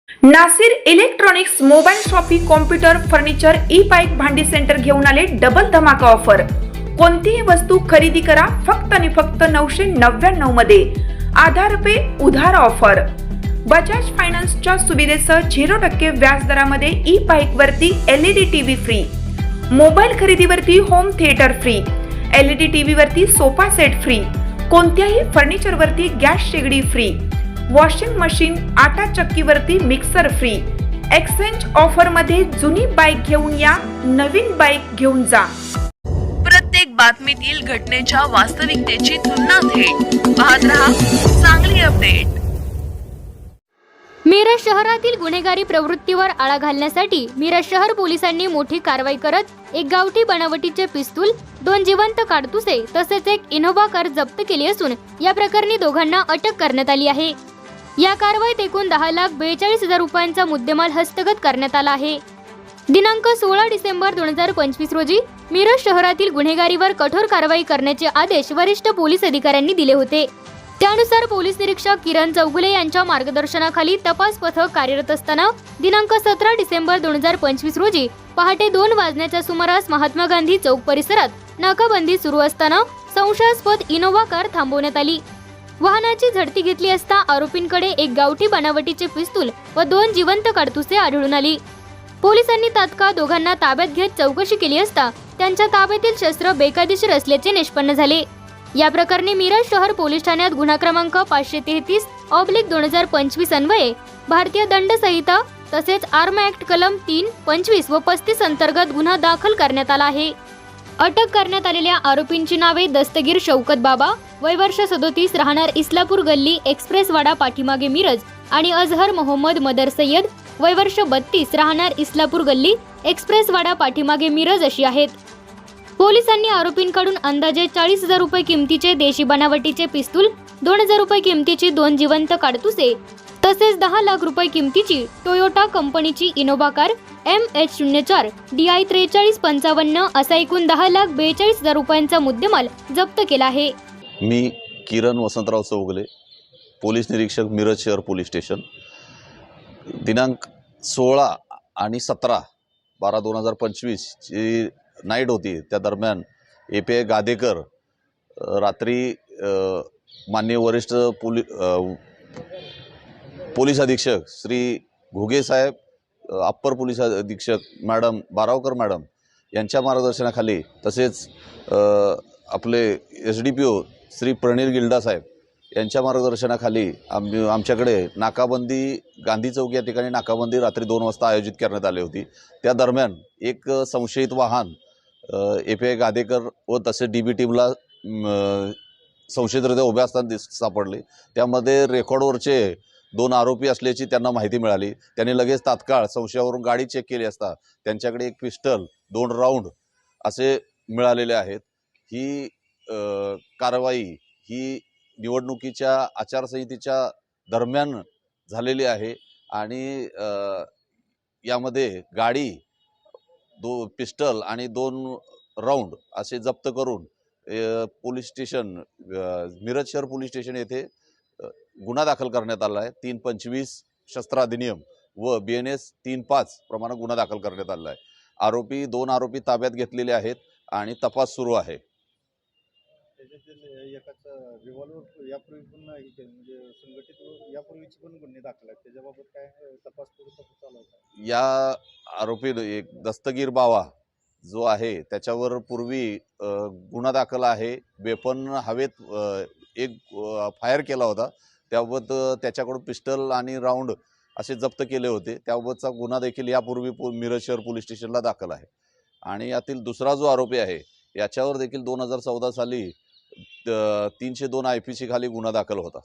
Nasir electronics mobile shoppe computer furniture e bike भांडी centre घेऊन आले डबल धमाका ऑफर। कोणतीही वस्तू खरेदी करा फक्त आणि फक्त 999 मध्ये। आधार पे उधार ऑफर। बजाज फायनान्सच्या सुविधेसह 0% व्याज दरामध्ये ई बाईक वरती LED टीव्ही फ्री, मोबाईल खरेदीवरती home theatre free, LED TV वरती सोफा सेट फ्री, कोणत्याही फर्निचर वरती गॅस शेगडी फ्री, वॉशिंग मशीन आटा चक्कीवरती मिक्सर फ्री। एक्सचेंज ऑफर मध्ये जुनी बाईक घेऊन या, नवीन बाईक घेऊन जा। प्रत्येक बातमीतील घटनेच्या वास्तविकतेची तुलना थेट पाहत रहा चांगली अपडेट। मिरज शहरातील गुन्हेगारी प्रवृत्तीवर आळा घालण्यासाठी मिरज शहर पोलिसांनी मोठी कारवाई करत एक गावठी बनावटीचे पिस्तूल, 2 जिवंत काडतुसे तसेच एक इनोव्हा कार जप्त केली असून या प्रकरणी दोघांना अटक करण्यात आली आहे। या कारवाईत एकूण 10,42,000 रुपयांचा मुद्देमाल हस्तगत करण्यात आला आहे। दिनांक 16 डिसेंबर 2025 रोजी मिरज शहरातील गुन्हेगारीवर कठोर कारवाई करण्याचे आदेश वरिष्ठ पोलीस अधिकाऱ्यांनी दिले होते। त्यानुसार पोलीस निरीक्षक किरण चौगुले यांच्या मार्गदर्शनाखाली तपास पथक कार्यरत असताना दिनांक 17 डिसेंबर 2025 रोजी पहाटे 2 वाजण्याच्या सुमारास महात्मा गांधी चौक परिसरात नाकाबंदी सुरू असताना संशयास्पद इनोव्हा कार थांबवण्यात आली। वाहनाची झडती घेतली असता आरोपींकडे एक गावठी बनावटीचे पिस्तूल व 2 जिवंत काडतुसे आढळून आली। पोलिसांनी तात्काळ दोघांना ताब्यात घेत चौकशी केली असता त्यांच्या ताब्यातील शस्त्र बेकायदेशीर असल्याचे निष्पन्न झाले। या प्रकरणी मिरज शहर पोलीस ठाण्यात गुन्हा क्रमांक 533/2025 अन्वये भारतीय दंड संहिता तसेच आर्म ऍक्ट कलम 3, 25 व 35 अंतर्गत गुन्हा दाखल करण्यात आला आहे। अटक करण्यात आलेल्या आरोपींची नावे दस्तगीर शौकत बाबा, वय वर्ष 37, राहणार इस्लापूर गल्ली एक्सप्रेसवाडा पाठीमागे मिरज, आणि अजहर मोहम्मद मदर सय्यद, वय वर्ष 32, राहणार इस्लापूर गल्ली एक्सप्रेसवाडा पाठीमागे मिरज अशी आहेत। पोलिसांनी आरोपींकडून अंदाजे 40,000 रुपये किमतीचे देशी बनावटीचे पिस्तूल, 2,000 रुपये किमतीची 2 जिवंत काडतुसे तसेच 10 लाख रुपये किमतीची टोयोटा कंपनीची इनोव्हा कार MH04 DI 4355 असा एकूण 10,42,000 रुपयांचा मुद्देमाल जप्त केला आहे। मी किरण वसंतराव चौगुले, पोलीस निरीक्षक मिरज शहर पोलीस स्टेशन। दिनांक 16 आणि 17/12/2025 ची नाईट होती। त्या दरम्यान API गादेकर रात्री माननीय वरिष्ठ पोलीस अधीक्षक श्री घुगे साहेब, अप्पर पोलीस अधीक्षक मॅडम बारावकर मॅडम यांच्या मार्गदर्शनाखाली तसेच आपले SDPO श्री प्रणील गिल्डा साहेब यांच्या मार्गदर्शनाखाली आमच्याकडे नाकाबंदी गांधी चौक या ठिकाणी नाकाबंदी रात्री 2 वाजता आयोजित करण्यात आली होती। त्या दरम्यान एक संशयित वाहन API गादेकर व तसे DB टीमला संशयितरित्या उभ्या असताना सापडले। त्यामध्ये रेकॉर्डवरचे 2 आरोपी असल्याची त्यांना माहिती मिळाली। त्यांनी लगेच तात्काळ संशयावरून गाडी चेक केली असता त्यांच्याकडे एक पिस्टल, 2 राऊंड असे मिळालेले आहेत। ही कारवाई ही निवडणुकीच्या आचारसंहितेच्या दरम्यान झालेली आहे आणि यामध्ये गाडी, 2 पिस्टल आणि 2 राऊंड असे जप्त करून पोलीस स्टेशन मिरज शहर पोलीस स्टेशन येथे गुन्हा दाखल करण्यात आला आहे। 325 शस्त्र अधिनियम व BNS 3-5 प्रमाणे गुन्हा दाखल करण्यात आला आहे। 2 आरोपी ताब्यात घेतलेले आहेत आणि तपास सुरू आहे। या आरोपी एक दस्तगीर बाबा जो आहे त्याच्यावर पूर्वी गुन्हा दाखल आहे। वेपन हवेत एक फायर केला होता, त्याबाबत त्याच्याकडून पिस्टल आणि राऊंड असे जप्त केले होते। त्याबाबतचा गुन्हा देखील यापूर्वी मिरज शहर पोलीस स्टेशनला दाखल आहे। आणि यातील दुसरा जो आरोपी आहे याच्यावर देखील 2014 साली 302 IPC खाली गुन्हा दाखल होता।